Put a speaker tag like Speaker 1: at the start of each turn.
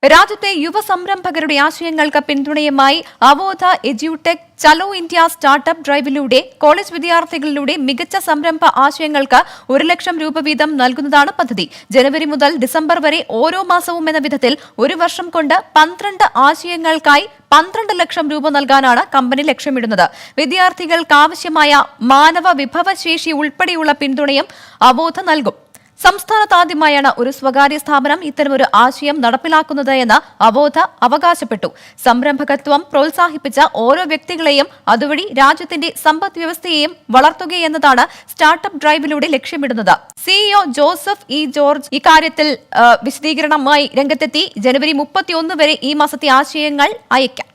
Speaker 1: രാജ്യത്തെ യുവസംരംഭകരുടെ ആശയങ്ങൾക്ക് പിന്തുണയുമായി അവോധ എഡ്യൂടെക് ചലോ ഇന്ത്യ സ്റ്റാർട്ടപ്പ് ഡ്രൈവിലൂടെ കോളേജ് വിദ്യാർത്ഥികളിലൂടെ മികച്ച സംരംഭ ആശയങ്ങൾക്ക് 1 ലക്ഷം രൂപ വീതം നൽകുന്നതാണ് പദ്ധതി. ജനുവരി മുതൽ ഡിസംബർ വരെ ഓരോ മാസവും എന്ന വിധത്തിൽ 1 വർഷം കൊണ്ട് 12 ആശയങ്ങൾക്കായി 12 ലക്ഷം രൂപ നൽകാനാണ് കമ്പനി ലക്ഷ്യമിടുന്നത്. വിദ്യാർത്ഥികൾക്ക് ആവശ്യമായ മാനവ വിഭവശേഷി ഉൾപ്പെടെയുള്ള പിന്തുണയും അവോധ നൽകും. സംസ്ഥാനത്താദ്യമായാണ് ഒരു സ്വകാര്യ സ്ഥാപനം ഇത്തരമൊരു ആശയം നടപ്പിലാക്കുന്നത് എന്ന് അവോധ അവകാശപ്പെട്ടു. സംരംഭകത്വം പ്രോത്സാഹിപ്പിച്ച ഓരോ വ്യക്തികളെയും അതുവഴി രാജ്യത്തിന്റെ സമ്പദ് വ്യവസ്ഥയെയും വളർത്തുകയെന്നതാണ് സ്റ്റാർട്ടപ്പ് ഡ്രൈവിലൂടെ ലക്ഷ്യമിടുന്നത്. സിഇഒ ജോസഫ് ഇ ജോർജ് ഇക്കാര്യത്തിൽ വിശദീകരണമായി രംഗത്തെത്തി. ജനുവരി 31 വരെ ഈ മാസത്തെ ആശയങ്ങൾ അയക്കാം.